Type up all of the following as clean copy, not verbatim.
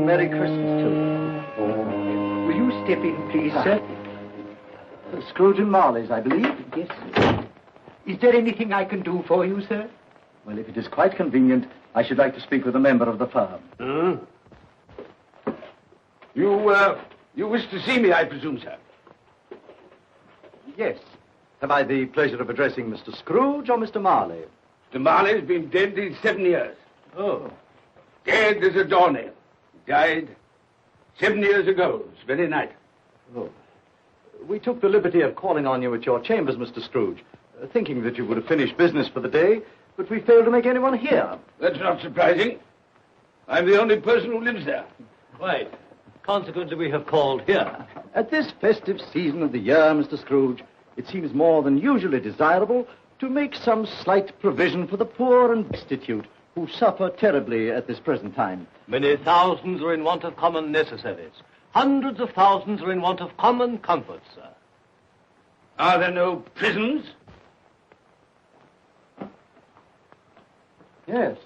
Merry Christmas to you. Will you step in, please, sir? Scrooge and Marley's, I believe. Yes, sir. Is there anything I can do for you, sir? Well, if it is quite convenient, I should like to speak with a member of the firm. You wish to see me, I presume, sir? Yes. Have I the pleasure of addressing Mr. Scrooge or Mr. Marley? Mr. Marley's been dead these 7 years. Oh. Dead as a doornail. He died 7 years ago, this very night. Oh. We took the liberty of calling on you at your chambers, Mr. Scrooge, thinking that you would have finished business for the day, but we failed to make anyone here. That's not surprising. I'm the only person who lives there. Quite. Consequently, we have called here. At this festive season of the year, Mr. Scrooge, it seems more than usually desirable to make some slight provision for the poor and destitute who suffer terribly at this present time. Many thousands are in want of common necessaries. Hundreds of thousands are in want of common comforts, sir. Are there no prisons? Yes,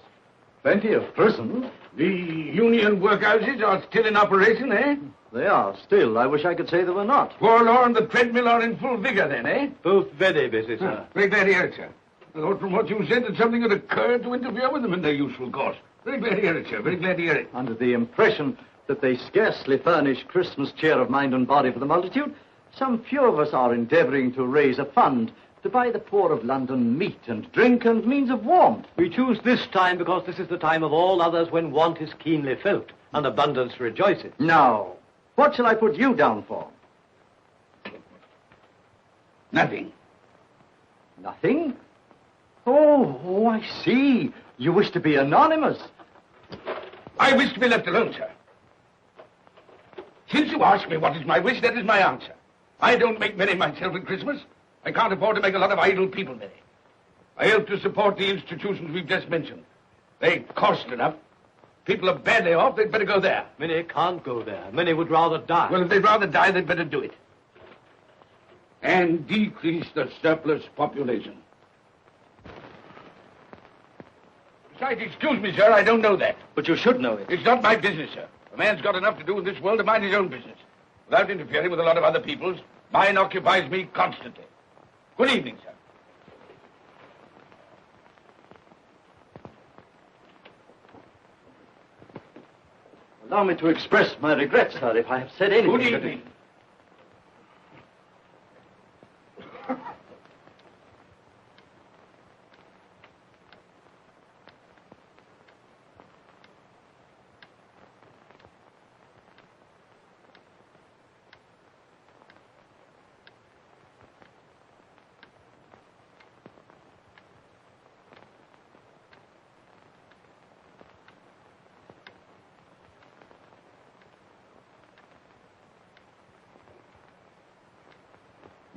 plenty of prisons. The union workhouses are still in operation, eh? They are still. I wish I could say they were not. Forlorn, the treadmill are in full vigor then, eh? Both very busy, sir. Very glad to hear it, sir. I thought from what you said that something had occurred to interfere with them in their useful course. Very glad to hear it, sir. Very glad to hear it. Under the impression that they scarcely furnish Christmas cheer of mind and body for the multitude, some few of us are endeavoring to raise a fund to buy the poor of London meat and drink and means of warmth. We choose this time because this is the time of all others when want is keenly felt and abundance rejoices. Now, what shall I put you down for? Nothing. Nothing? Oh, I see. You wish to be anonymous. I wish to be left alone, sir. Since you ask me what is my wish, that is my answer. I don't make merry myself at Christmas. I can't afford to make a lot of idle people merry. I help to support the institutions we've just mentioned. They cost enough. People are badly off, they'd better go there. Many can't go there. Many would rather die. Well, if they'd rather die, they'd better do it. And decrease the surplus population. Besides, excuse me, sir, I don't know that. But you should know it. It's not my business, sir. A man's got enough to do in this world to mind his own business. Without interfering with a lot of other people's, mine occupies me constantly. Good evening, sir. Allow me to express my regrets, sir, if I have said anything. Good evening.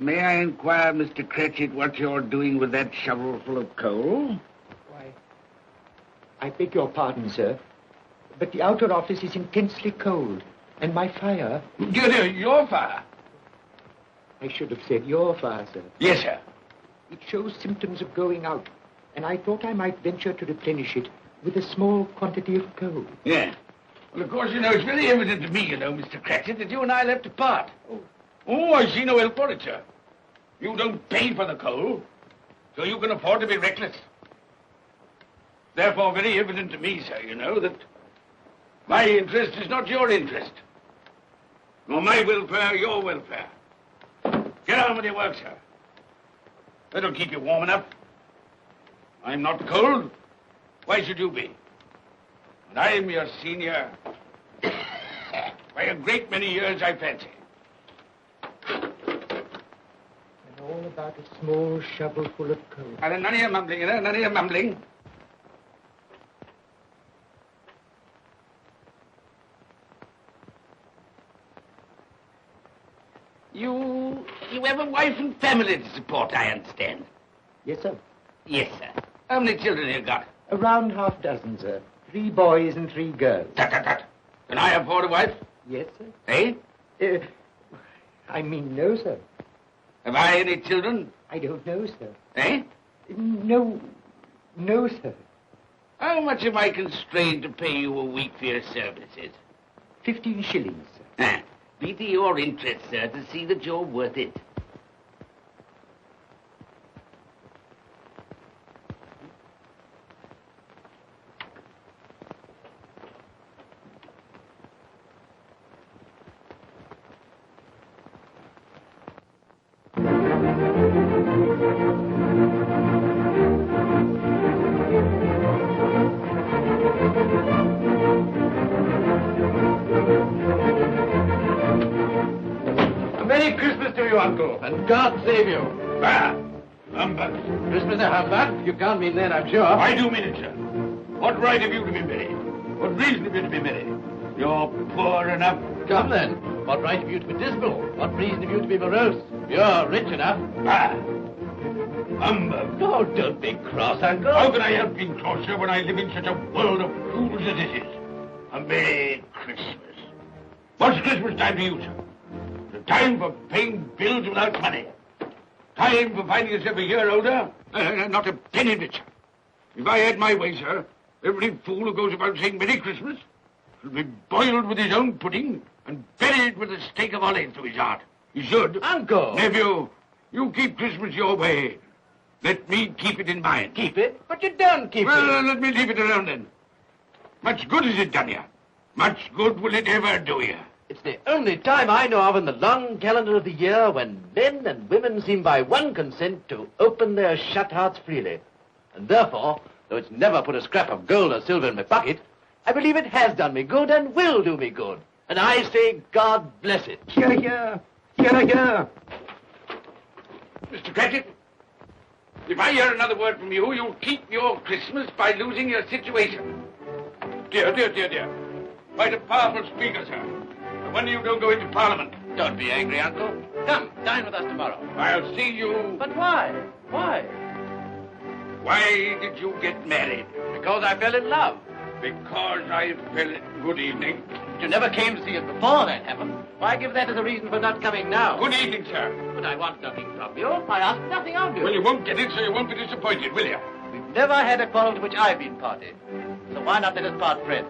May I inquire, Mr. Cratchit, what you're doing with that shovel full of coal? Why, I beg your pardon, sir, but the outer office is intensely cold, and my fire... Your fire? I should have said your fire, sir. Yes, sir. It shows symptoms of going out, and I thought I might venture to replenish it with a small quantity of coal. Yeah. Well, of course, it's very evident to me, Mr. Cratchit, that you and I left apart. Oh, I see no help for it, sir. You don't pay for the coal, so you can afford to be reckless. Therefore, very evident to me, sir, that my interest is not your interest. Nor my welfare, your welfare. Get on with your work, sir. That'll keep you warm enough. I'm not cold. Why should you be? And I'm your senior by a great many years, I fancy. All about a small shovel full of coal. And none of your mumbling, none of your mumbling. You have a wife and family to support, I understand. Yes, sir. Yes, sir. How many children have you got? Around half a dozen, sir. 3 boys and 3 girls. Tut, tut, tut. Can I afford a wife? Yes, sir. Eh? I mean, no, sir. Have I any children? I don't know, sir. Eh? No, sir. How much am I constrained to pay you a week for your services? 15 shillings. Be to your interest, sir, to see that you're worth it. Merry Christmas to you, Uncle, and God save you. Bah! Humbug. Christmas a humbug? You can't mean that, I'm sure. I do mean it, sir. What right have you to be merry? What reason have you to be merry? You're poor enough. Come then. What right have you to be dismal? What reason have you to be morose? You're rich enough. Ah! Humbug. Oh, don't be cross, Uncle. How can I help being cross, sir, when I live in such a world of fools as this is? A Merry Christmas. What's Christmas time to you, sir? The time for paying bills without money. Time for finding yourself a year older? Not a penny of it, sir. If I had my way, sir, every fool who goes about saying Merry Christmas should be boiled with his own pudding and buried with a stake of olive to his heart. He should. Uncle! Nephew, you keep Christmas your way. Let me keep it in mine. Keep it? But you don't keep Well, it. let me leave it alone then. Much good has it done you? Much good will it ever do you? It's the only time I know of in the long calendar of the year when men and women seem by one consent to open their shut hearts freely. And therefore, though it's never put a scrap of gold or silver in my pocket, I believe it has done me good and will do me good. And I say, God bless it. Hear, hear. Hear, hear. Mr. Cratchit, if I hear another word from you, you'll keep your Christmas by losing your situation. Dear, dear, dear, dear. Quite a powerful speaker, sir. No wonder you don't go into Parliament. Don't be angry, Uncle. Come, dine with us tomorrow. I'll see you... But why? Why? Why did you get married? Because I fell in love. Because I fell... Good evening. You never came to see us before, that happened. Why give that as a reason for not coming now? Good evening, sir. But I want nothing from you. I ask nothing of you. Well, you won't get it, so you won't be disappointed, will you? We've never had a quarrel to which I've been party. So why not let us part friends?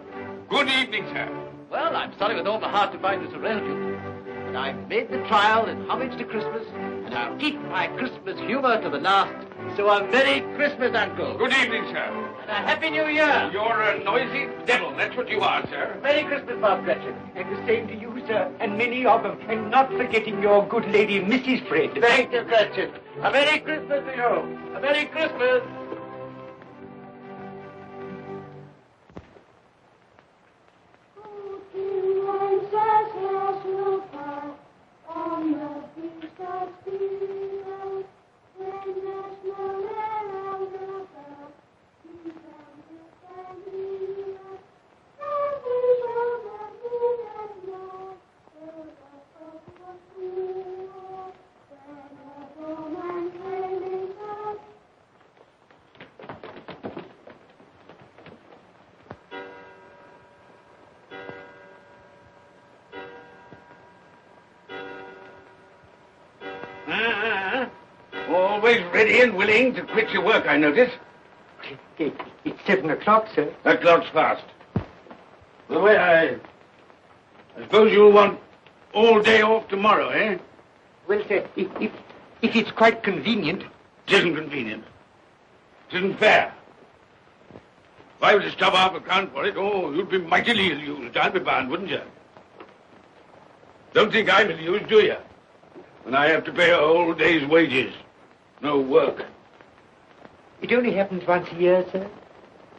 Good evening, sir. Well, I'm sorry with all my heart to find you so relative. But I've made the trial in homage to Christmas, and I'll keep my Christmas humor to the last. So a Merry Christmas, Uncle. Good evening, sir. And a Happy New Year. You're a noisy devil, that's what you are, sir. Merry Christmas, Bob Cratchit. And the same to you, sir, and many of them. And not forgetting your good lady, Mrs. Fred. Thank you, Cratchit. A Merry Christmas to you. A Merry Christmas. Always ready and willing to quit your work, I notice. It's 7 o'clock, sir. That clock's fast. Well, I suppose you'll want all day off tomorrow, eh? Well, sir, if it's quite convenient. It isn't convenient. It isn't fair. If I were to stop half account for it, you'd be mightily ill-used, I'll be bound, wouldn't you? Don't think I'm ill-used, do you? When I have to pay a whole day's wages. No work. It only happens once a year, sir.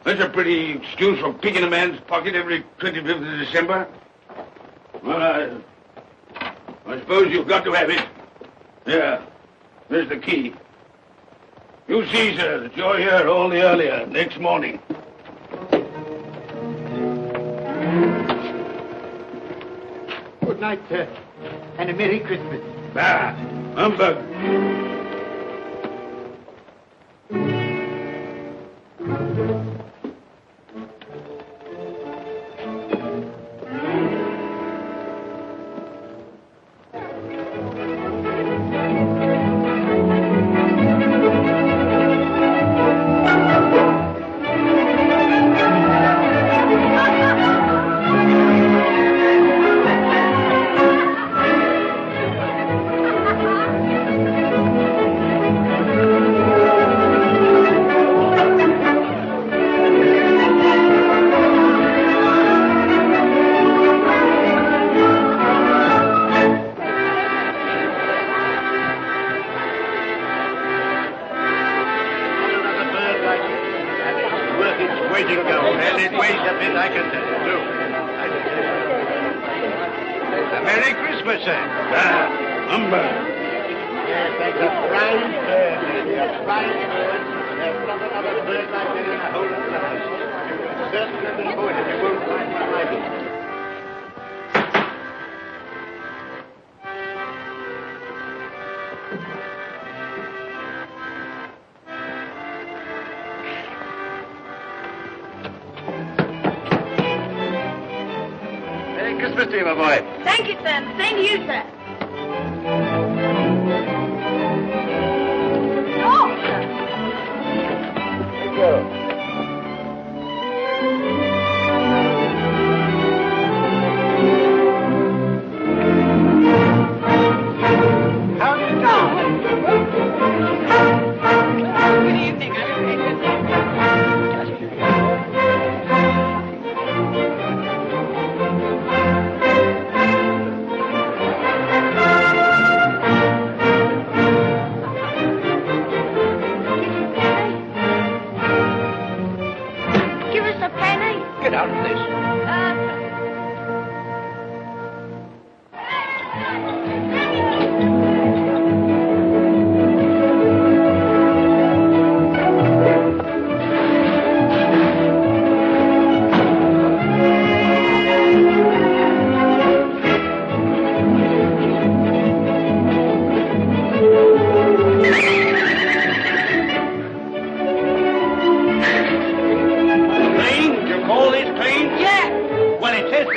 That's a pretty excuse for picking a man's pocket every 25th of December. Well, I suppose you've got to have it. Yeah, there's the key. You see, sir, that you're here all the earlier next morning. Good night, sir. And a Merry Christmas. Bah, humbug. you go. And it weighs a bit, I can tell you, too. A Merry Christmas, sir. Humbug. Yes, that's a fine bird, baby, a fine bird. There's not another bird like that in the whole of the house. You certainly have been good, and you won't find one like it. Merry Christmas to you, my boy. Thank you, sir. Same to you, sir. Oh, sir. Thank you. How do you do? Good evening. Give us a penny. Get out of this. Clean? You call this clean? Yeah. Well, it is.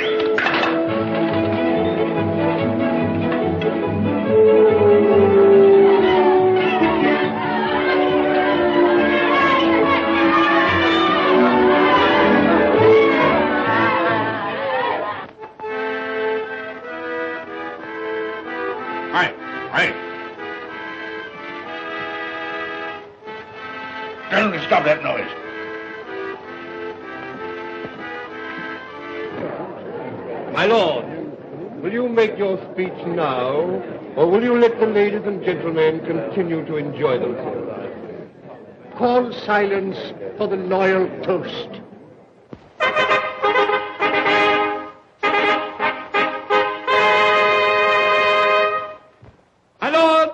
Right. Tell them to stop that noise. My lord, will you make your speech now, or will you let the ladies and gentlemen continue to enjoy themselves? Call silence for the loyal toast. My lord,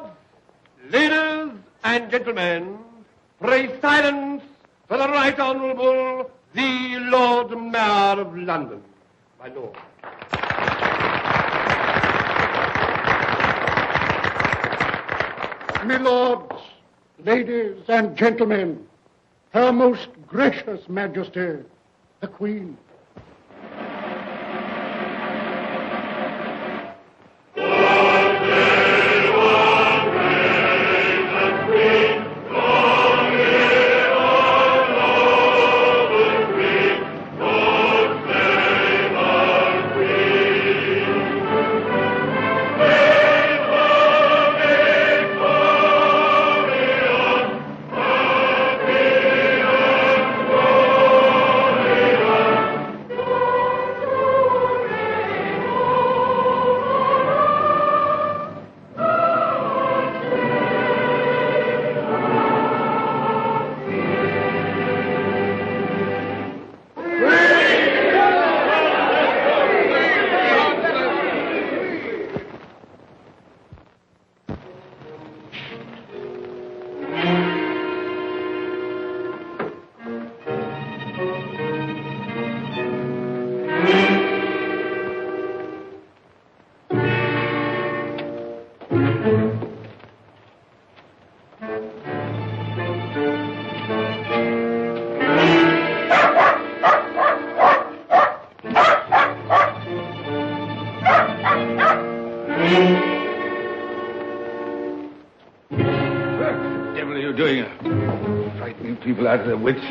ladies and gentlemen, pray silence for the Right Honourable the Lord Mayor of London. My lord. My lords, ladies and gentlemen, Her Most Gracious Majesty, the Queen. What the devil are you doing? Frightening people out of their wits.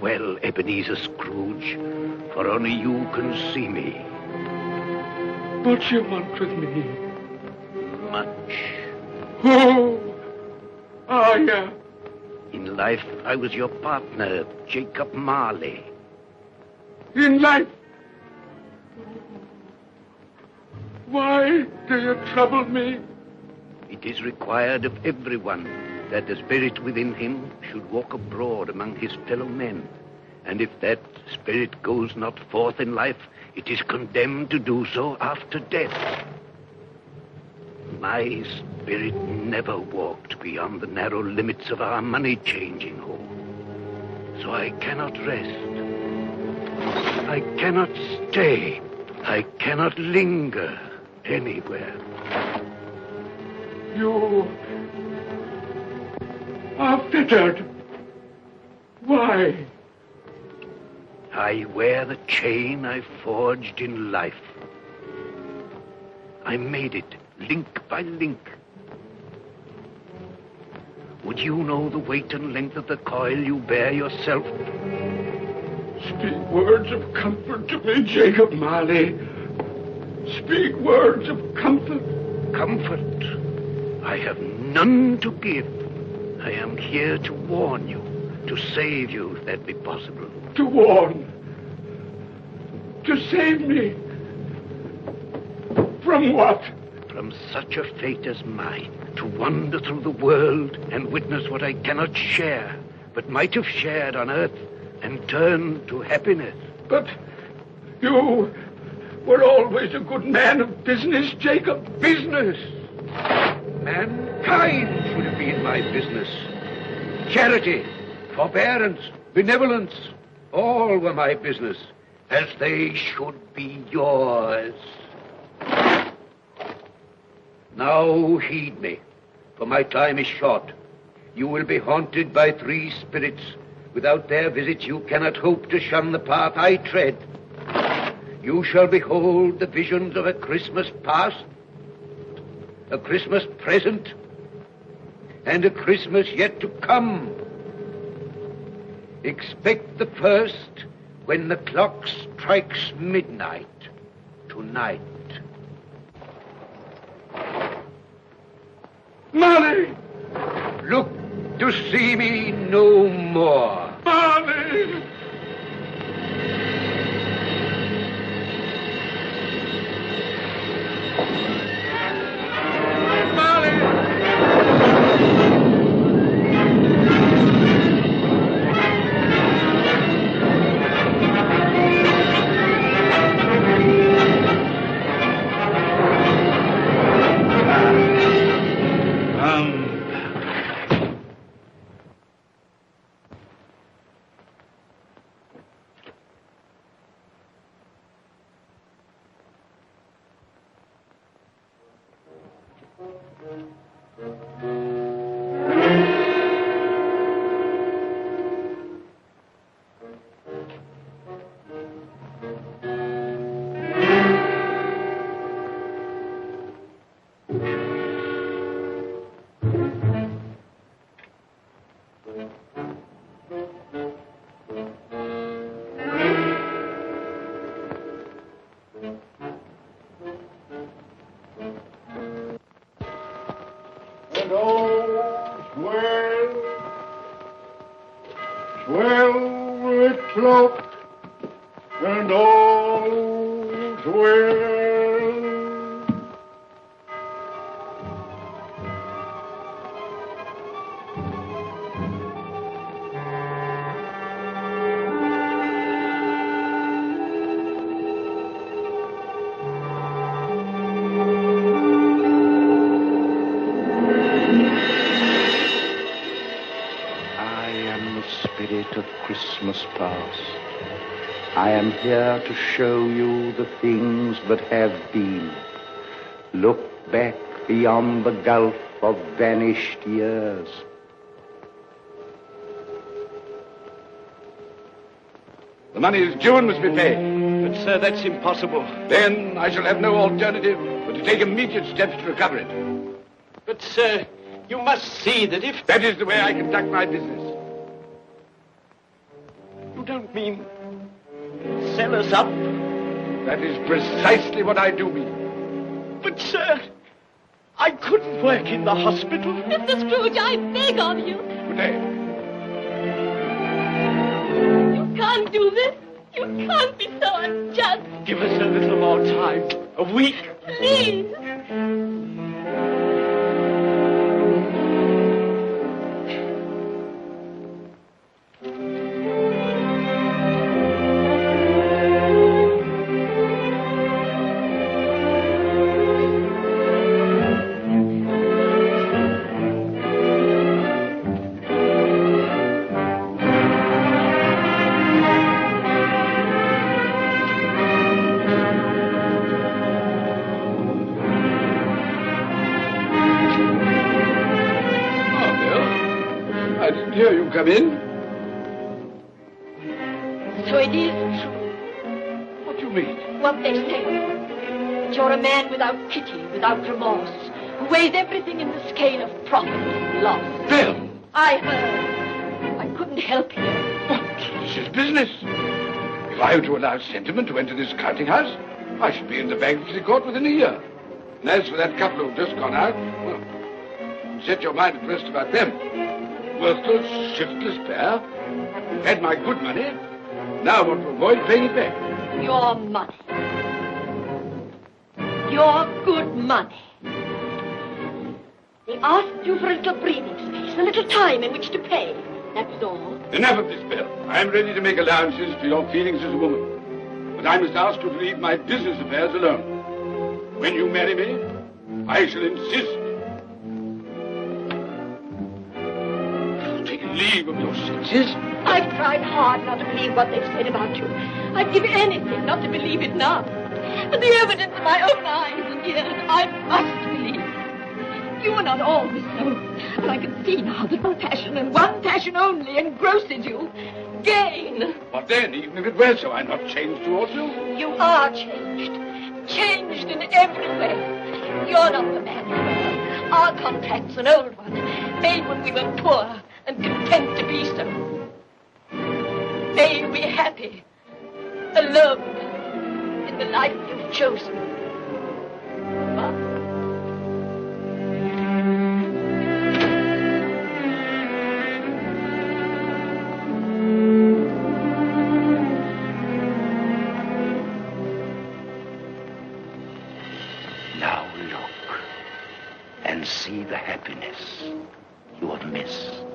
well, Ebenezer Scrooge, for only you can see me. What do you want with me? Much. Oh, yeah. In life, I was your partner, Jacob Marley. In life? Why do you trouble me? It is required of everyone that the spirit within him should walk abroad among his fellow men. And if that spirit goes not forth in life, it is condemned to do so after death. My spirit never walked beyond the narrow limits of our money-changing hall. So I cannot rest. I cannot stay. I cannot linger anywhere. You are fettered. Why? I wear the chain I forged in life. I made it link by link. Would you know the weight and length of the coil you bear yourself? Speak words of comfort to me, Jacob Marley. Speak words of comfort. Comfort? I have none to give. I am here to warn you, to save you if that be possible. To warn. To save me. From what? From such a fate as mine, to wander through the world and witness what I cannot share, but might have shared on earth and turn to happiness. But you were always a good man of business, Jacob. Business? Mankind should have been my business. Charity, forbearance, benevolence, all were my business, as they should be yours. Now heed me, for my time is short. You will be haunted by 3 spirits. Without their visit, you cannot hope to shun the path I tread. You shall behold the visions of a Christmas past, a Christmas present, and a Christmas yet to come. Expect the first when the clock strikes midnight tonight. Marley! Look to see me no more. Marley! I am here to show you the things that have been. Look back beyond the gulf of vanished years. The money is due and must be paid. But, sir, that's impossible. Then I shall have no alternative but to take immediate steps to recover it. But, sir, you must see that if... That is the way I conduct my business. mean sell us up? That is precisely what I do mean. But, sir, I couldn't work in the hospital. Mr. Scrooge, I beg of you. Good day. You can't do this. You can't be so unjust. Give us a little more time. A week. Please. Come in. So it is true. What do you mean? What they say. That you're a man without pity, without remorse, who weighs everything in the scale of profit and loss. Bill! I heard. I couldn't help it. But this is business. If I were to allow sentiment to enter this counting house, I should be in the bankruptcy court within a year. And as for that couple who've just gone out, well, set your mind at rest about them. Worthless, shiftless pair. Had my good money. Now I want to avoid paying it back. Your money. Your good money. They asked you for a little breathing space, a little time in which to pay. That's all. Enough of this, Bill. I'm ready to make allowances for your feelings as a woman. But I must ask you to leave my business affairs alone. When you marry me, I shall insist. Take leave of your senses. I've tried hard not to believe what they've said about you. I'd give anything not to believe it now. But the evidence of my own eyes and ears, I must believe. You were not always so. But I can see now that one passion and one passion only engrosses you. Gain. What then? Even if it were so, I'm not changed towards you. You are changed. Changed in every way. You're not the man you were. Our contract's an old one, made when we were poor and content to be so. May you be happy, alone, in the life you've chosen. Bye. Now look and see the happiness you have missed.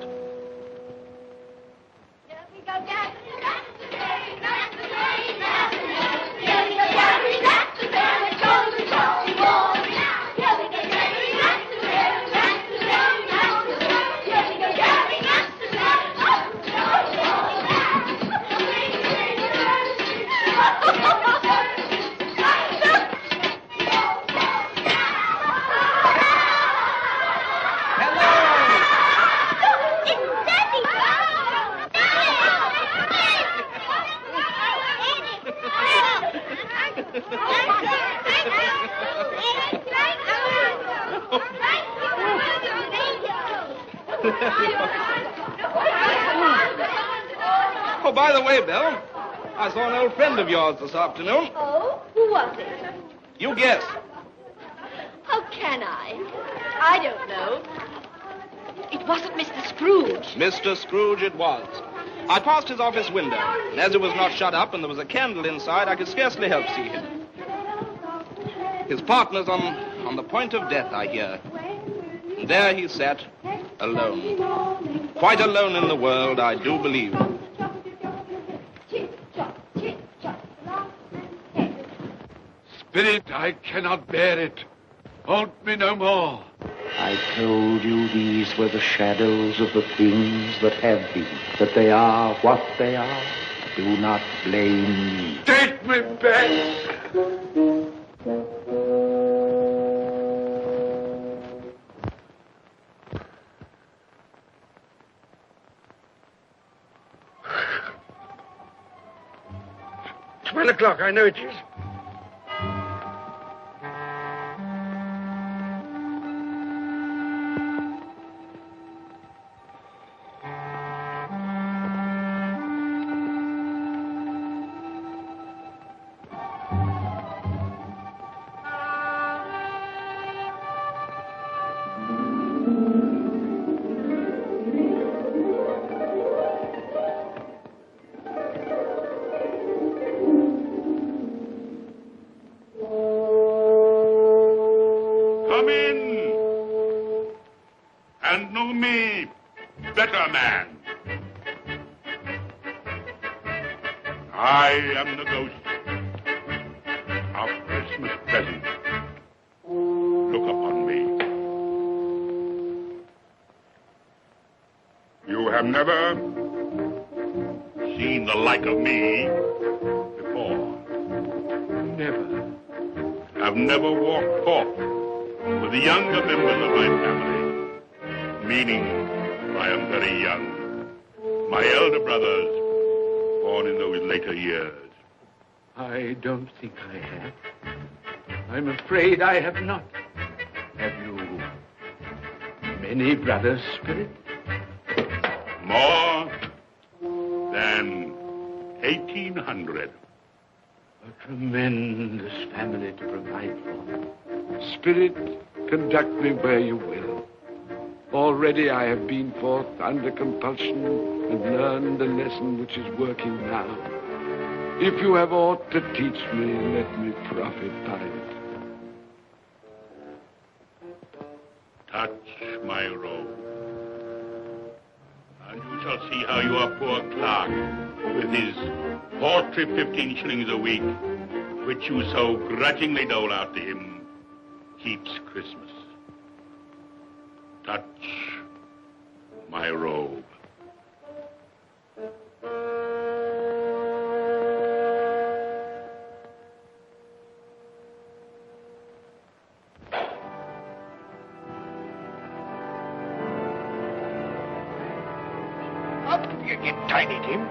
Oh, by the way, Bill, I saw an old friend of yours this afternoon. Oh? Who was it? You guess. How can I? I don't know. It wasn't Mr. Scrooge. Mr. Scrooge it was. I passed his office window, and as it was not shut up and there was a candle inside, I could scarcely help see him. His partner's on the point of death, I hear. And there he sat, alone. Quite alone in the world, I do believe. Spirit, I cannot bear it. Haunt me no more. I told you these were the shadows of the things that have been, that they are what they are. Do not blame me. Take me back. It's 1 o'clock, I know it is. and know me better man. I am the ghost of Christmas present. Look upon me. You have never seen the like of me before. Never. I've never walked forth with the younger members of my family, meaning I am very young. My elder brothers, born in those later years. I don't think I have. I'm afraid I have not. Have you many brothers, Spirit? More than 1,800. A tremendous family to provide for. Spirit, conduct me where you will. Already I have been forth under compulsion and learned the lesson which is working now. If you have aught to teach me, let me profit by it. Touch my robe, and you shall see how your poor clerk, with his paltry 15 shillings a week, which you so grudgingly dole out to him, keeps Christmas. Touch my robe. Up you get, Tiny Tim.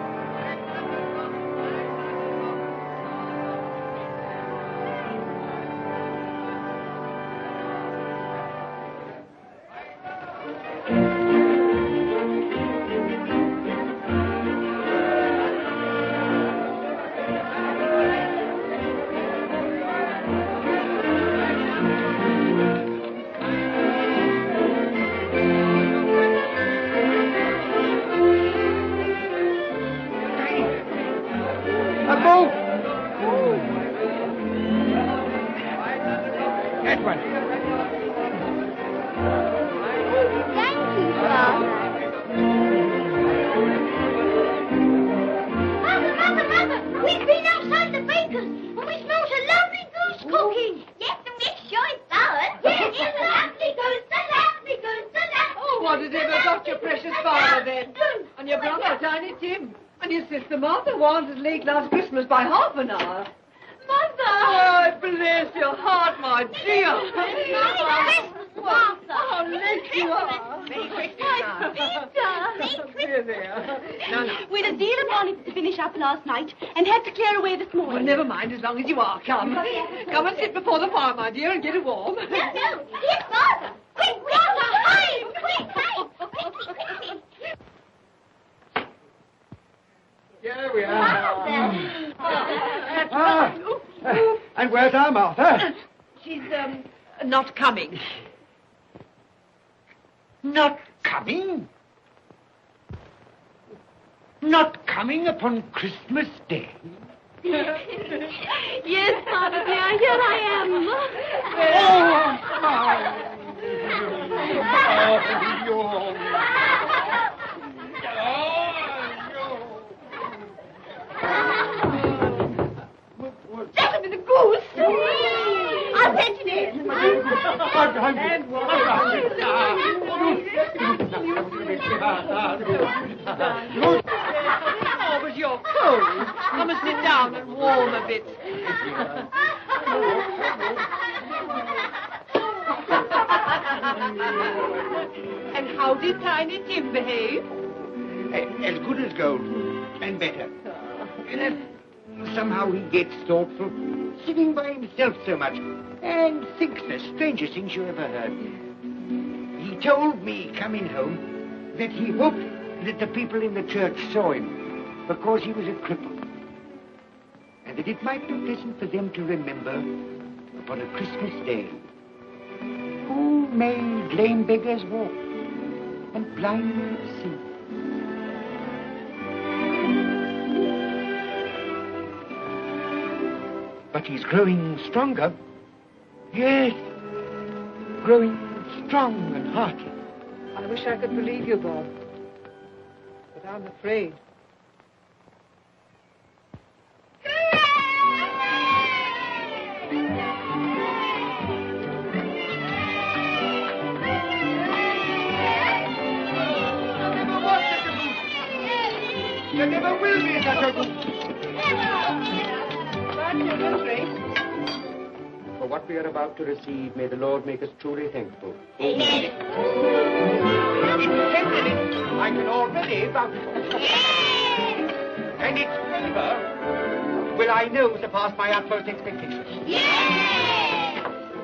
Last Christmas by half an hour. Mother! Oh, bless your heart, my dear. Merry Christmas, Martha. Oh, late you are. Merry Christmas, Peter. No. We had a deal of money to finish up last night and had to clear away this morning. Well, never mind, as long as you are. Come. Come and sit before the fire, my dear, and get it warm. No. Yes, Father. Quick, Martha, hide. Quick. Here we are. Martha. And where's our Martha? She's, not coming. Not coming? Not coming upon Christmas Day? Yes, Father dear, here I am. That'll be the goose. I'll fetch it in. Oh, but you're cold. Come and sit down and warm a bit. And how did Tiny Tim behave? As good as gold, and better. And somehow he gets thoughtful, sitting by himself so much, and thinks the strangest things you ever heard. He told me, coming home, that he hoped that the people in the church saw him, because he was a cripple, and that it might be pleasant for them to remember, upon a Christmas day, who made lame beggars walk and blind men see. But he's growing stronger. Yes, growing strong and hearty. I wish I could believe you, Bob. But I'm afraid. There never will be such a goose. For what we are about to receive, may the Lord make us truly thankful. Amen. I can already vouch for it. And its flavor will, I know, surpass my utmost expectations.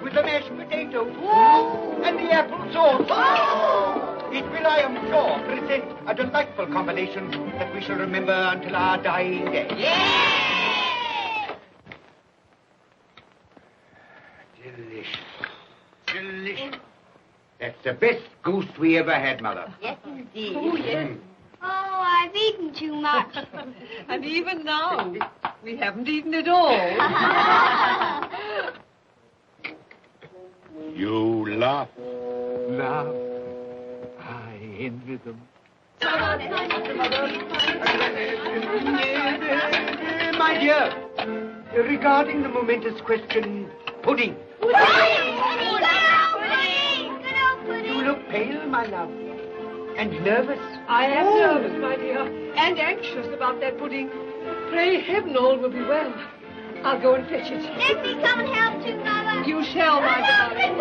With the mashed potato and the apple sauce, it will, I am sure, present a delightful combination that we shall remember until our dying day. Delicious. Delicious. That's the best goose we ever had, Mother. Yes, indeed. Oh, yes. Oh, I've eaten too much. And even now, we haven't eaten it all. You laugh. Laugh. I envy them. My dear, regarding the momentous question, pudding. You look pale, my love, and nervous. I am nervous, my dear, and anxious about that pudding. Pray heaven all will be well. I'll go and fetch it. Let me come and help too, Mother. You shall, my darling.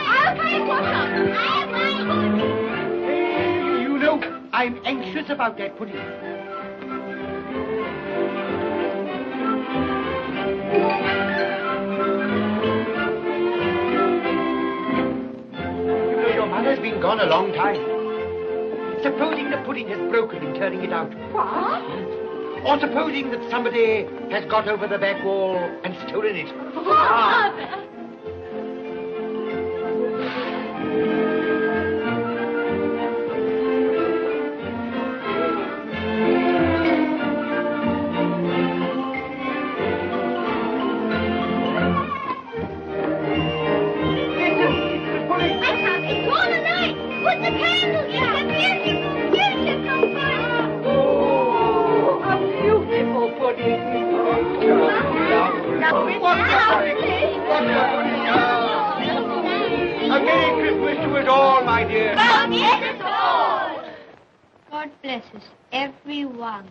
I'll play push-ups. You know, I'm anxious about that pudding. You know, your mother's been gone a long time. Supposing the pudding has broken in turning it out. What? Or supposing that somebody has got over the back wall and stolen it. Father! A Merry Christmas to us all, my dear. God bless us, everyone.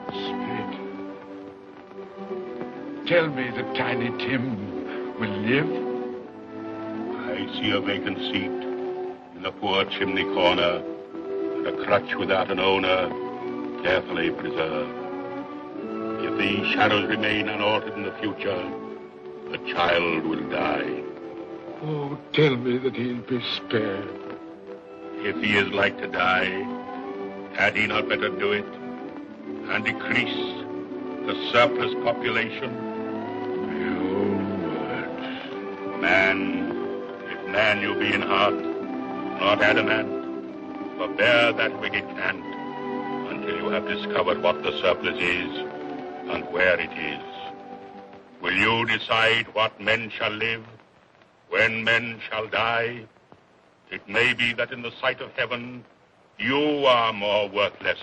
Spirit, tell me that Tiny Tim will live. I see a vacant seat in the poor chimney corner, and a crutch without an owner, carefully preserved. If these shadows remain unaltered in the future, the child will die. Oh, tell me that he'll be spared. If he is like to die, had he not better do it and decrease the surplus population? Your words. Man, if man you be in heart, not adamant, forbear that wicked cant until you have discovered what the surplus is and where it is. Will you decide what men shall live, when men shall die? It may be that in the sight of heaven, you are more worthless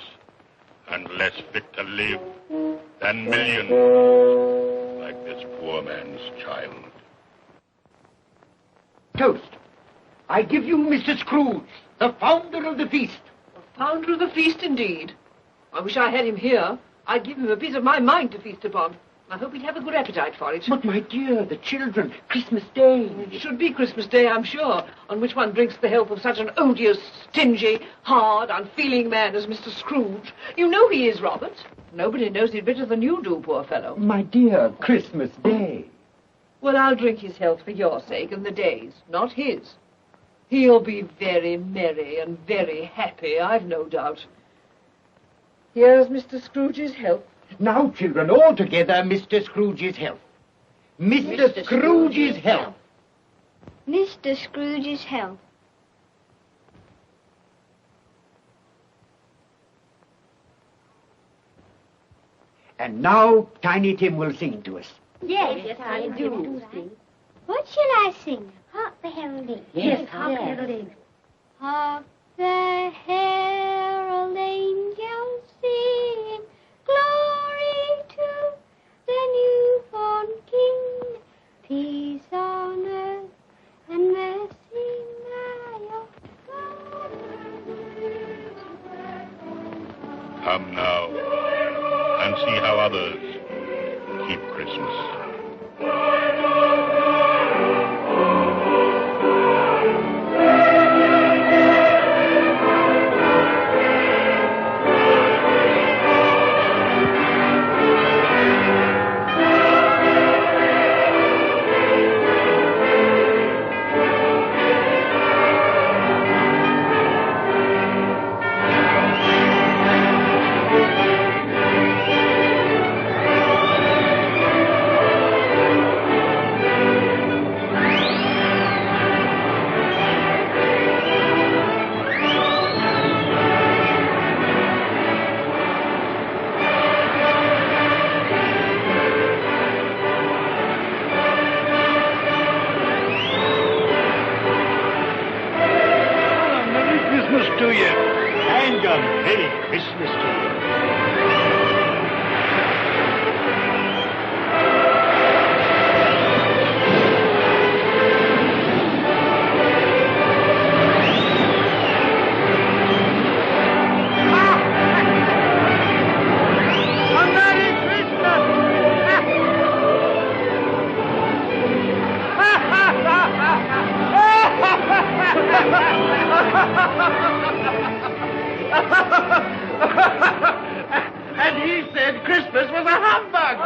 and less fit to live than millions like this poor man's child. Toast. I give you Mr. Scrooge, the founder of the feast. The founder of the feast, indeed. I wish I had him here. I'd give him a piece of my mind to feast upon. I hope he'd have a good appetite for it. But, my dear, the children, Christmas Day. It should be Christmas Day, I'm sure, on which one drinks the health of such an odious, stingy, hard, unfeeling man as Mr. Scrooge. You know he is, Robert. Nobody knows it better than you do, poor fellow. My dear, Christmas Day. Well, I'll drink his health for your sake and the day's, not his. He'll be very merry and very happy, I've no doubt. Here's Mr. Scrooge's health. Now, children, all together, Mr. Scrooge's health. Mr. Scrooge's health. Mr. Scrooge's health. And now Tiny Tim will sing to us. Yes, I do sing. What shall I sing? Hark the heralding. Yes, hark the heralding. Hark the herald angels sing, glory to the newborn King, peace on earth and mercy nigh of God. Come now and see how others keep Christmas. And he said Christmas was a humbug.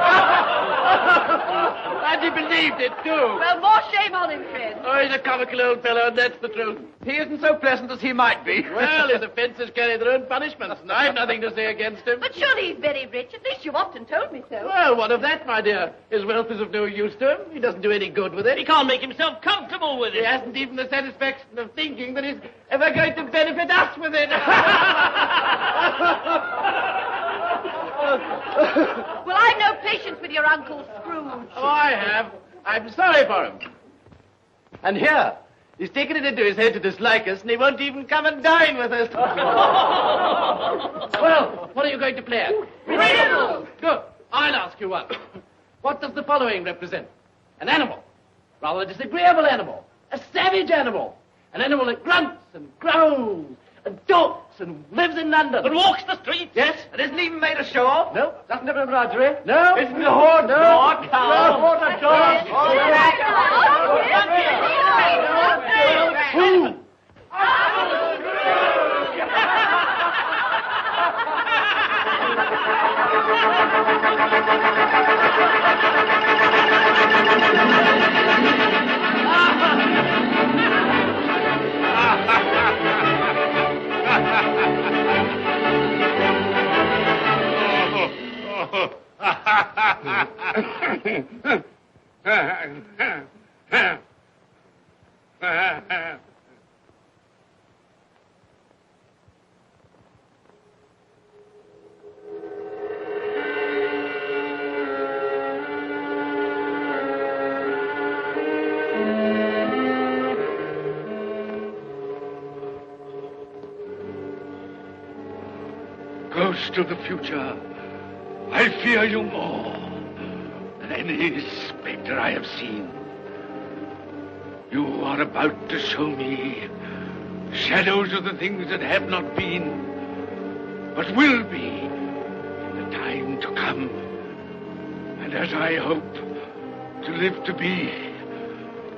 And he believed it, too. Well, more shame on him, friend. Oh, he's a comical old fellow, and that's the truth. He isn't so pleasant as he might be. Well, his offences carry their own punishments, and I've nothing to say against him. But surely he's very rich. At least you've often told me so. Well, what of that, my dear? His wealth is of no use to him. He doesn't do any good with it. He can't make himself comfortable with He it. hasn't even the satisfaction of thinking that he's ever going to benefit us with it. Well, I've no patience with your Uncle Scrooge. Oh, I have. I'm sorry for him. And here, he's taken it into his head to dislike us, and he won't even come and dine with us. Well, what are you going to play at? Riddles! Good. I'll ask you one. What does the following represent? An animal. Rather a disagreeable animal. A savage animal. An animal that grunts and growls and talks and lives in London. But walks the streets. Yes. And isn't even made a show of? No. Doesn't have a embroidery? No. Isn't the horn? No. Not cow. No, not at all. Who? Ghost of the future, I fear you more than any spectre I have seen. You are about to show me shadows of the things that have not been, but will be in the time to come. And as I hope to live to be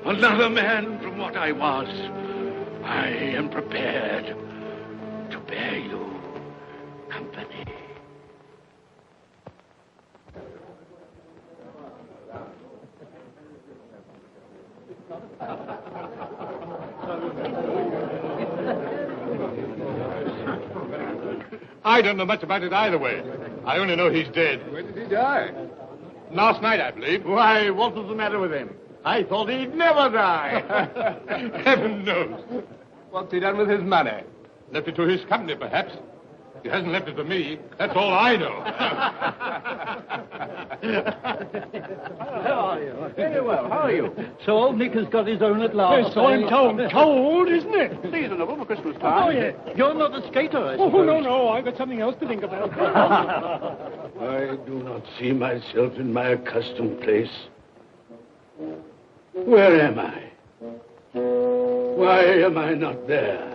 another man from what I was, I am prepared to bear you company. I don't know much about it either way. I only know he's dead. When did he die? Last night, I believe. Why, what was the matter with him? I thought he'd never die. Heaven knows. What's he done with his money? Left it to his company, perhaps. He hasn't left it for me. That's all I know. How are you? Very well. How are you? So old Nick has got his own at last. Yes, so I'm told. Cold, isn't it? Seasonable for Christmas time. Oh, yeah. You're not a skater, I Oh, suppose. no. I've got something else to think about. I do not see myself in my accustomed place. Where am I? Why am I not there?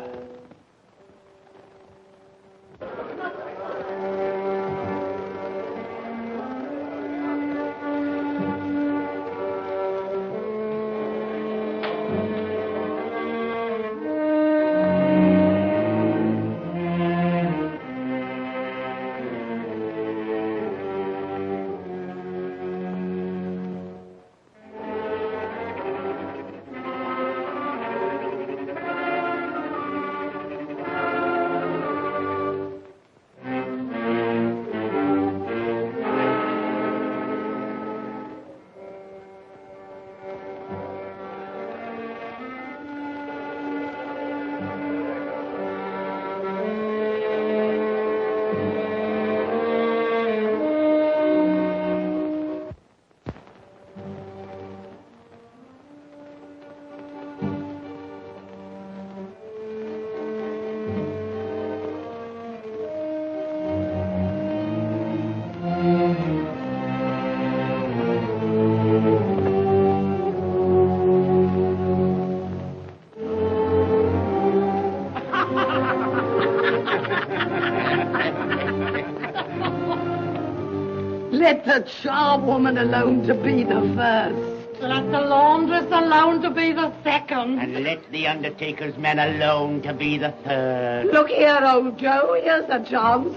Let the charwoman alone to be the first. Let the laundress alone to be the second. And let the undertaker's man alone to be the third. Look here, old Joe, here's a chance.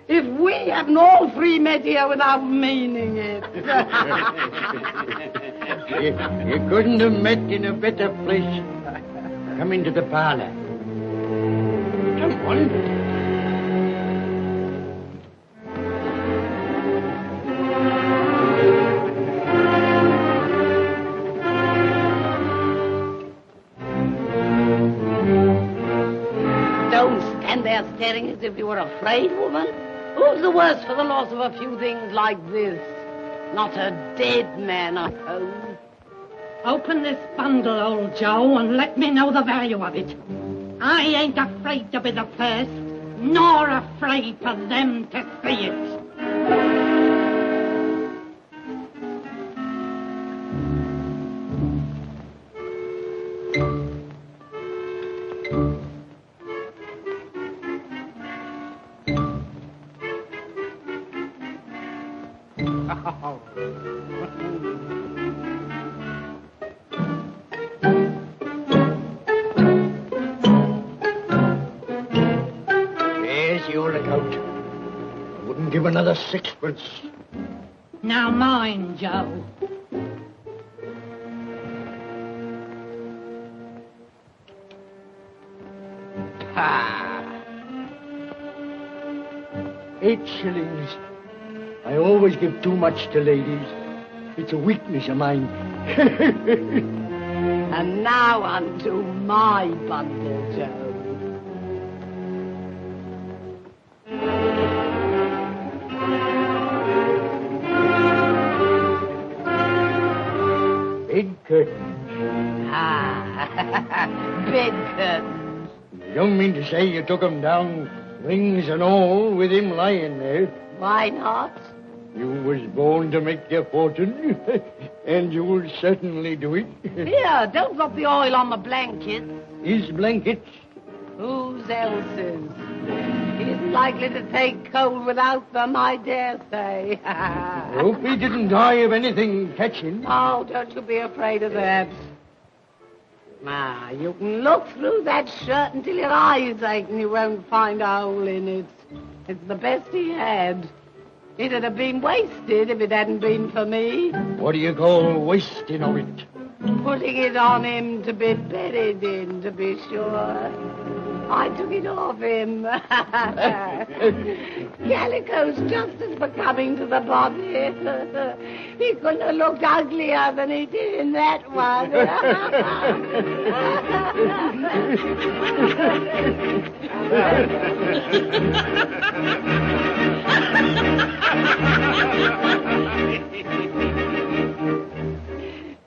If we hadn't all three met here without meaning it. You couldn't have met in a better place. Come into the parlor. Come on. Staring as if you were afraid, woman? Who's the worse for the loss of a few things like this? Not a dead man, I hope. Open this bundle, old Joe, and let me know the value of it. I ain't afraid to be the first, nor afraid for them to see it. Give another sixpence. Now mine, Joe. Ah. 8 shillings. I always give too much to ladies. It's a weakness of mine. And now unto my bundle, Joe. Bed curtains. Ah, bed curtains. You don't mean to say you took 'em down, rings and all, with him lying there? Why not? You was born to make your fortune, and you'll certainly do it. Here, don't drop the oil on my blankets. His blankets? Whose else's? He isn't likely to take cold without them, I dare say. Hope he didn't die of anything catching. Oh, don't you be afraid of that. Now, you can look through that shirt until your eyes ache and you won't find a hole in it. It's the best he had. It'd have been wasted if it hadn't been for me. What do you call wasting of it? Putting it on him to be buried in, to be sure. I took it off him. Calico's just as becoming to the body. He couldn't have looked uglier than he did in that one.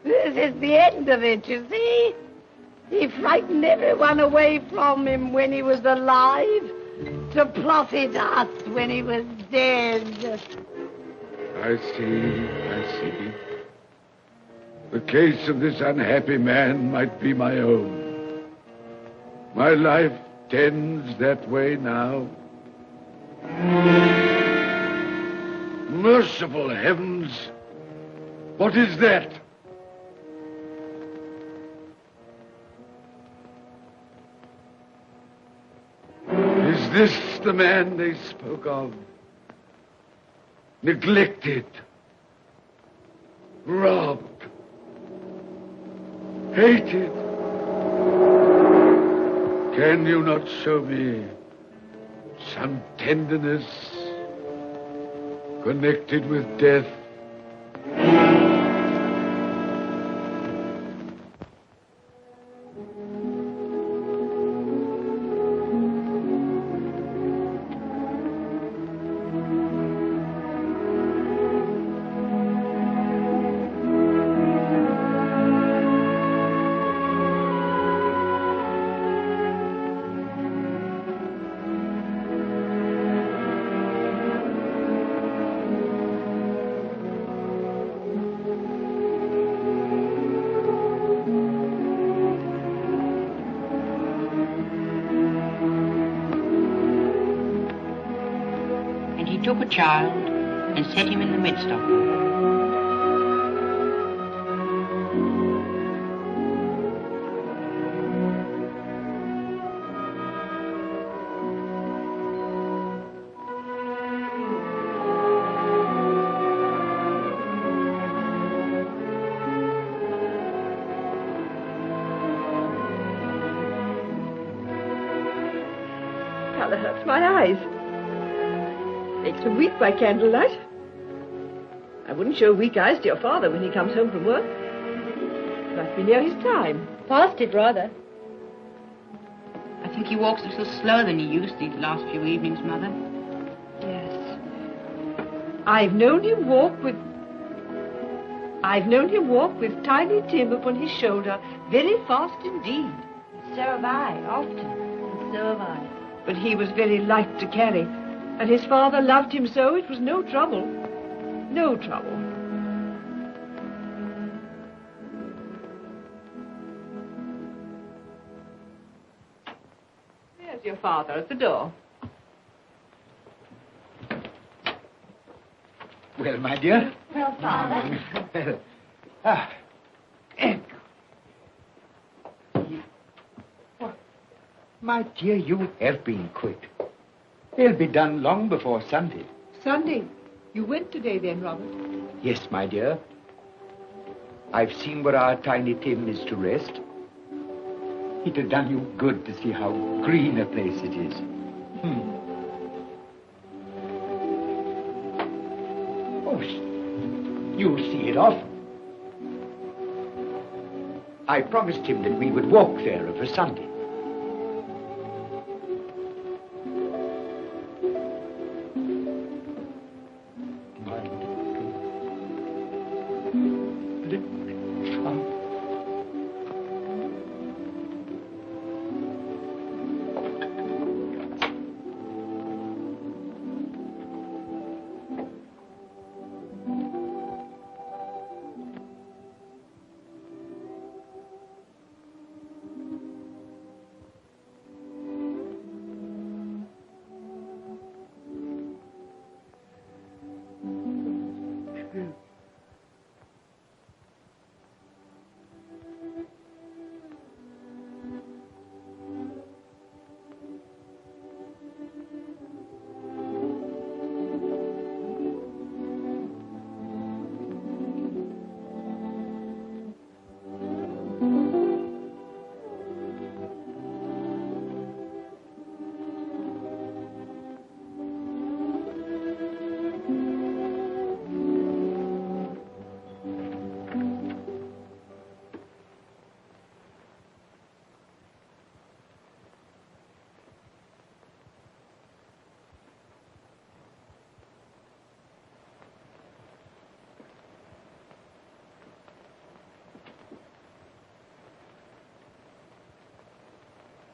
This is the end of it, you see. He frightened everyone away from him when he was alive to profit us when he was dead. I see. The case of this unhappy man might be my own. My life tends that way now. Merciful heavens! What is that? Is this the man they spoke of? Neglected, robbed, hated. Can you not show me some tenderness connected with death? Took a child and set him in the midst of them. Colour hurts my eyes. Makes me weak by candlelight. I wouldn't show weak eyes to your father when he comes home from work. Must be near his time. Past it, rather. I think he walks a little slower than he used these last few evenings, Mother. Yes. I've known him walk with Tiny Tim upon his shoulder very fast indeed. So have I, often. And so have I. But he was very light to carry. And his father loved him so it was no trouble. No trouble. There's your father at the door. Well, my dear. Well, Father. Well, my dear, you have been quick. They'll be done long before Sunday. Sunday? You went today then, Robert? Yes, my dear. I've seen where our Tiny Tim is to rest. It'd have done you good to see how green a place it is. Oh, you'll see it often. I promised him that we would walk there of a Sunday.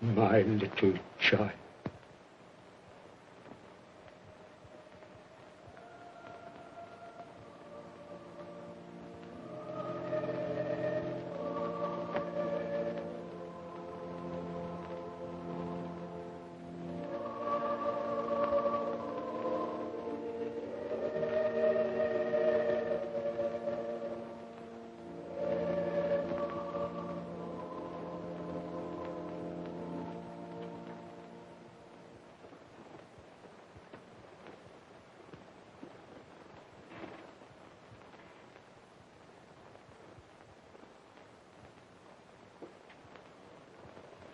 My little child.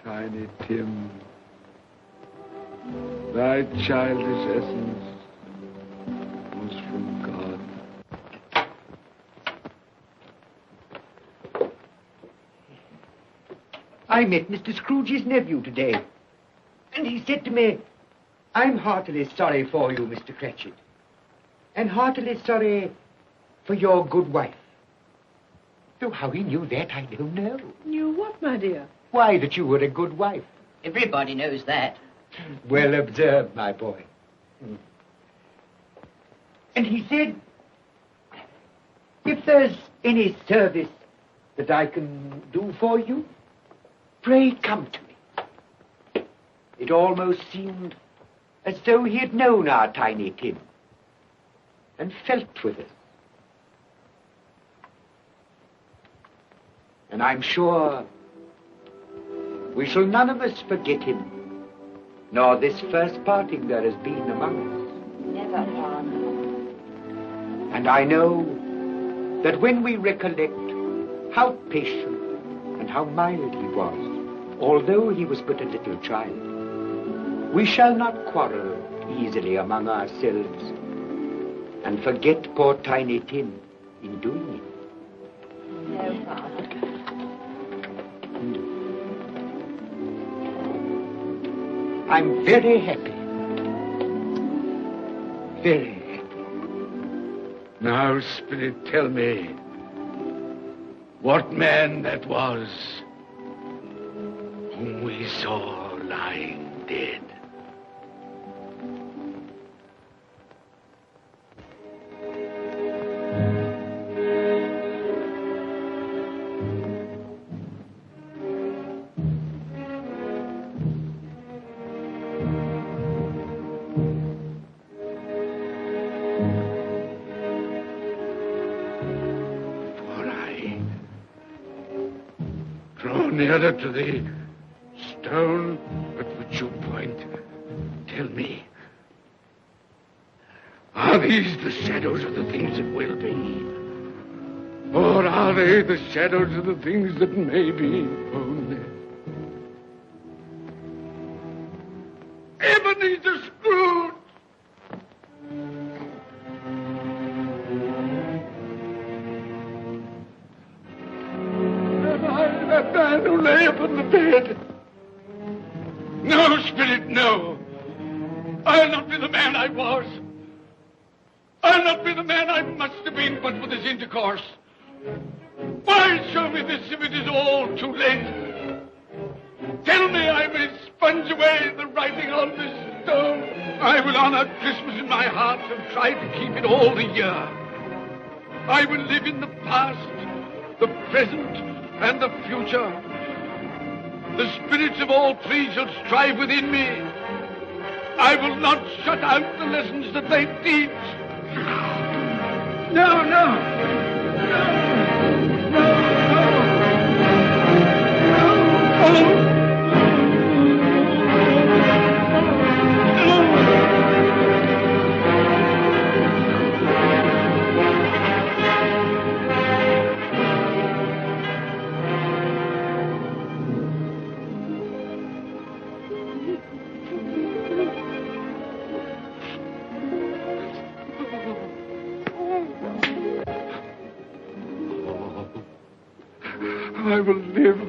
Tiny Tim, thy childish essence was from God. I met Mr. Scrooge's nephew today, and he said to me, I'm heartily sorry for you, Mr. Cratchit, and heartily sorry for your good wife. Though how he knew that, I don't know. Knew what, my dear? Why, that you were a good wife. Everybody knows that. Well observed, my boy. And he said, if there's any service that I can do for you, pray come to me. It almost seemed as though he had known our Tiny Tim and felt with us. And I'm sure we shall none of us forget him, nor this first parting there has been among us. Never, Father. And I know that when we recollect how patient and how mild he was, although he was but a little child, we shall not quarrel easily among ourselves and forget poor Tiny Tim in doing it. No, Father. I'm very happy. Very happy. Now, Spirit, tell me what man that was whom we saw lying dead. Nearer to the stone at which you point. Tell me, are these the shadows of the things that will be? Or are they the shadows of the things that may be only? Ebenezer Scrooge! That man who lay upon the bed. No, Spirit, no. I'll not be the man I was. I'll not be the man I must have been but for this intercourse. Why show me this if it is all too late? Tell me I may sponge away the writing on this stone. I will honor Christmas in my heart and try to keep it all the year. I will live in the past, the present, and the future. The spirits of all three shall strive within me. I will not shut out the lessons that they teach. No, no. No, no, no. No. I will live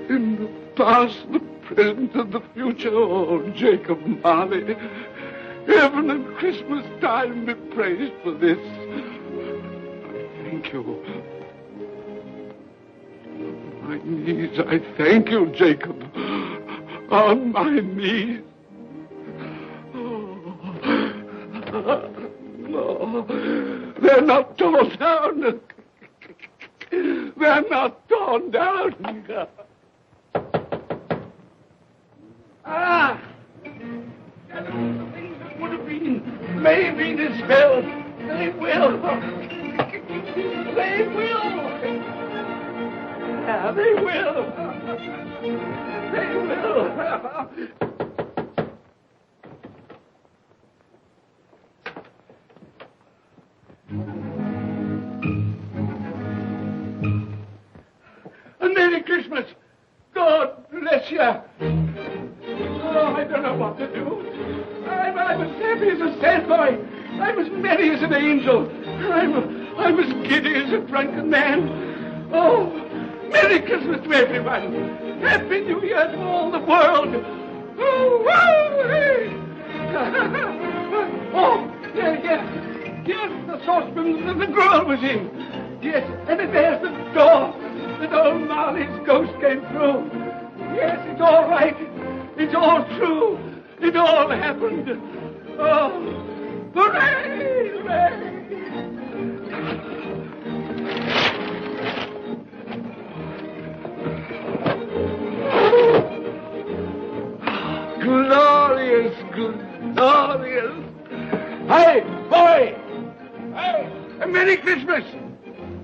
in the past, the present, and the future. Oh, Jacob Marley, heaven and Christmas time be praised for this. I thank you. my knees, I thank you, Jacob. On my knees. Oh, they're not torn down. They're not torn down. Ah! Things that would have been may be dispelled. They will. They will. Yeah, they will. They will. A Merry Christmas. God bless you. Oh, I don't know what to do. I'm as happy as a sandboy. I'm as merry as an angel. I'm as giddy as a drunken man. Oh, Merry Christmas to everyone. Happy New Year to all the world. Oh, wow, hey. Oh, yeah. Here's the saucepan that the girl was in. Yes, and there's the door that old Marley's ghost came through. Yes, it's all right. It's all true. It all happened. Oh, hooray, hooray. Glorious, glorious. Hey, boy! Hey, a Merry Christmas!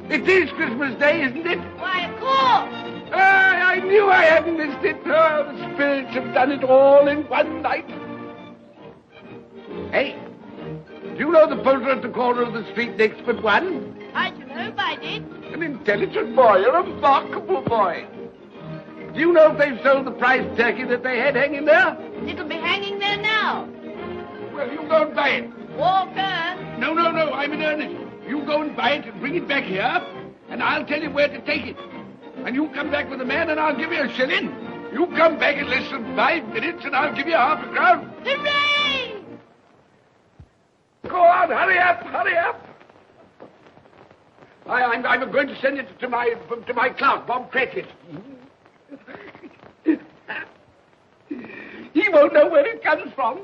It is Christmas Day, isn't it? Why, of course. I knew I hadn't missed it. Oh, the spirits have done it all in one night. Hey, do you know the poulterer at the corner of the street next but one? I don't know if I did. An intelligent boy, a remarkable boy. Do you know if they've sold the prize turkey that they had hanging there? It'll be hanging there now. Well, you go and buy it. Walker. No, I'm in earnest. You go and buy it and bring it back here, and I'll tell you where to take it. And you come back with a man, and I'll give you a shilling. You come back in less than 5 minutes, and I'll give you half a crown. Hooray! Go on, hurry up. I'm going to send it to my clout, Bob Cratchit. He won't know where it comes from.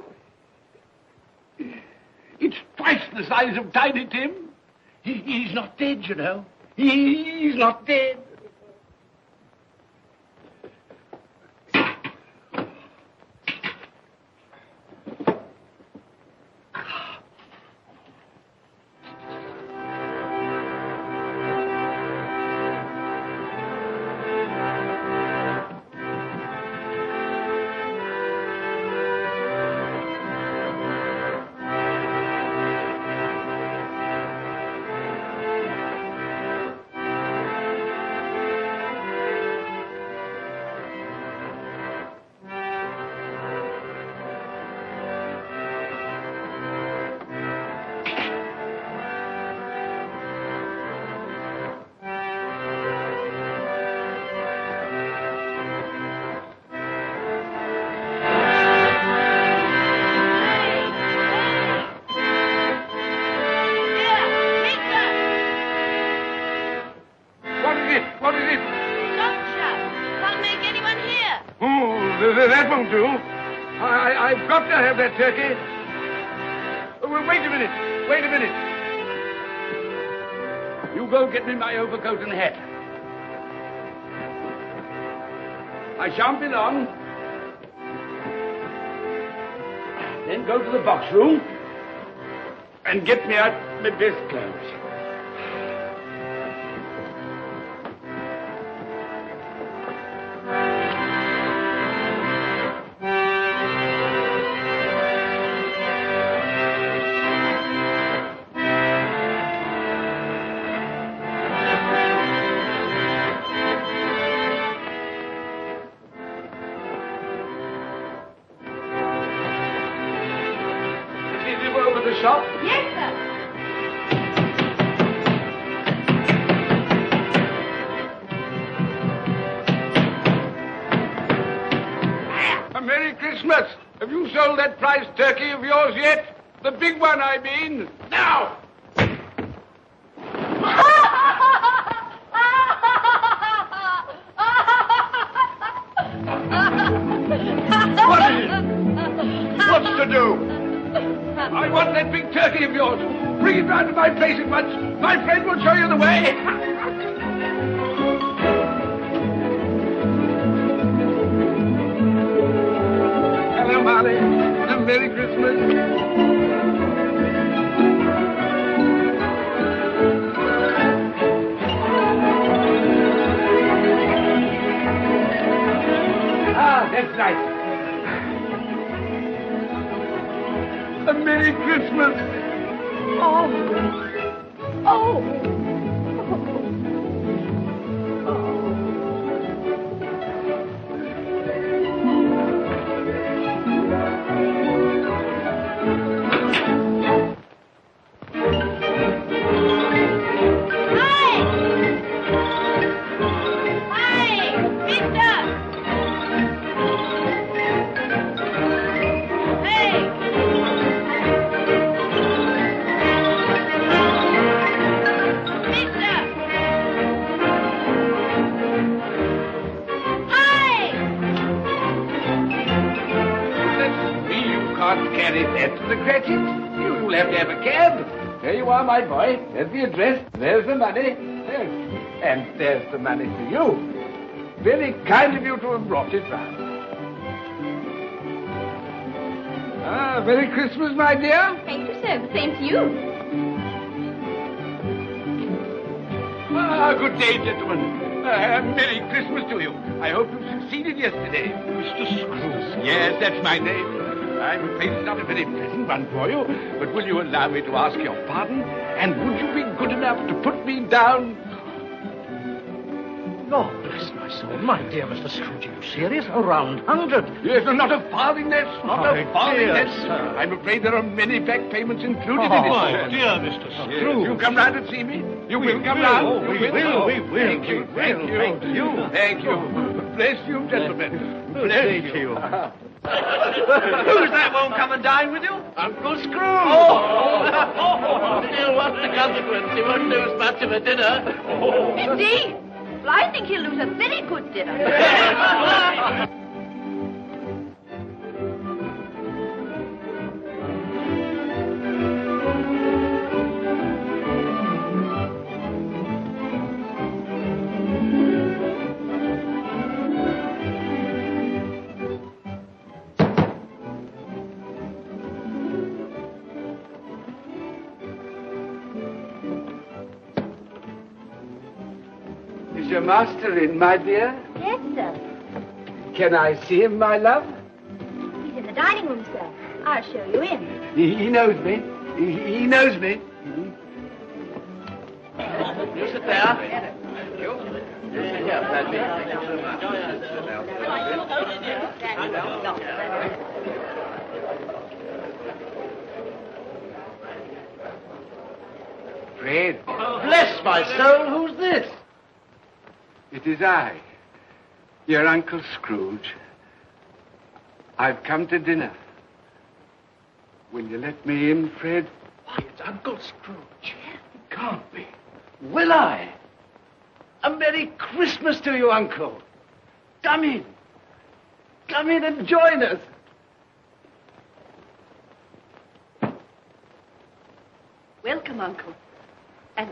It's twice the size of Tiny Tim. He's not dead, you know. He's not dead. That won't do. I've got to have that turkey. Wait a minute. You go get me my overcoat and hat. I shan't be long. Then go to the box room and get me out my best clothes. Have you sold that prize turkey of yours yet? The big one, I mean. Now! dirty of yours. Bring it round to my place at once. My friend will show you the way. Hello, Marley. And Merry Christmas. That's right. A Merry Christmas. Oh. Oh. You'll have to have a cab. There you are, my boy. There's the address. There's the money. There. And there's the money for you. Very kind of you to have brought it round. Merry Christmas, my dear. Thank you, sir. The same to you. Good day, gentlemen. Merry Christmas to you. I hope you succeeded yesterday. Mr. Scrooge. Yes, that's my name. I'm afraid it's not a very pleasant one for you, but will you allow me to ask your pardon? And would you be good enough to put me down? Lord bless my soul. My dear Mr. Scrooge, are you serious? A round 100? Yes, not a farthing less. Not a farthing less. Sir. I'm afraid there are many back payments included in it. My dear Mr. Scrooge. Yes, you come round and see me? You will come round? Oh, we will. Thank you. Thank you. Bless you, gentlemen. Bless you. Who's that won't come and dine with you? Uncle Scrooge. Still, what's the consequence? He won't lose much of a dinner. Indeed. Well, I think he'll lose a very good dinner. Is your master in, my dear? Yes, sir. Can I see him, my love? He's in the dining room, sir. I'll show you in. He knows me. He knows me. You sit there. Thank you. Here, Paddy. Thank you so much. Fred. Bless my soul, who's this? It is I, your Uncle Scrooge. I've come to dinner. Will you let me in, Fred? Why, it's Uncle Scrooge. It can't be. Will I? A Merry Christmas to you, Uncle. Come in. Come in and join us. Welcome, Uncle. And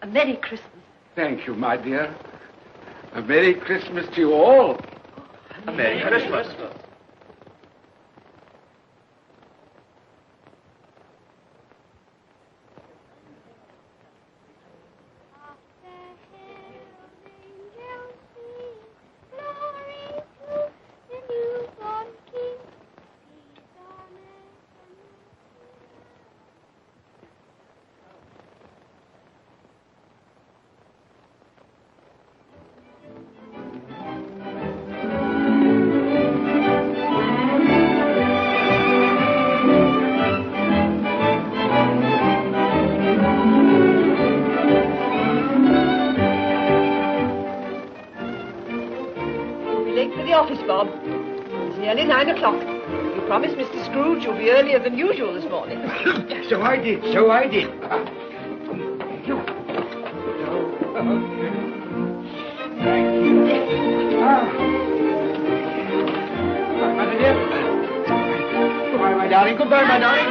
a Merry Christmas. Thank you, my dear. A Merry Christmas to you all. A Merry Christmas. Bob. It's nearly 9 o'clock. You promised Mr. Scrooge you'll be earlier than usual this morning. So I did. Thank you. Thank you. Goodbye, my dear. Goodbye, my darling. Goodbye, my darling.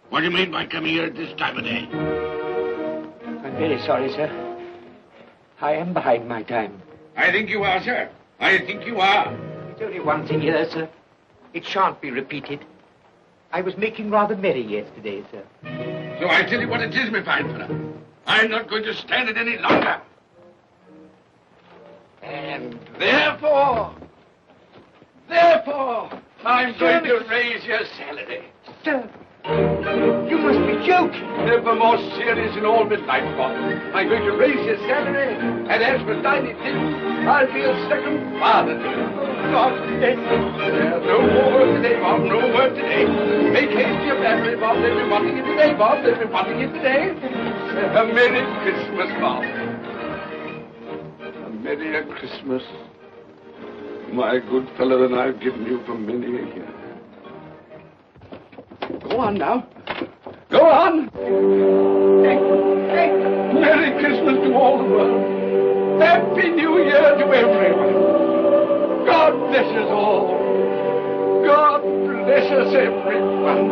What do you mean by coming here at this time of day? I'm very sorry, sir. I am behind my time. I think you are, sir. I think you are. It's only once a year, sir. It shan't be repeated. I was making rather merry yesterday, sir. So I tell you what it is, my fine fellow. I'm not going to stand it any longer. And therefore, I'm going to raise your salary. Sir, you must be joking. Never more serious in all my life, Bob. I'm going to raise your salary, and as for tiny things, I'll be a second father to you. God bless you. No more work today, Bob. No work today. Make haste to your family, Bob. They'll be wanting you today, Bob. They'll be wanting you today. A Merry Christmas, Bob. A Merry Christmas, my good fellow, than I've given you for many a year. Go on now. Go on. Merry Christmas to all the world. Happy New Year to everyone. God bless us all. God bless us everyone.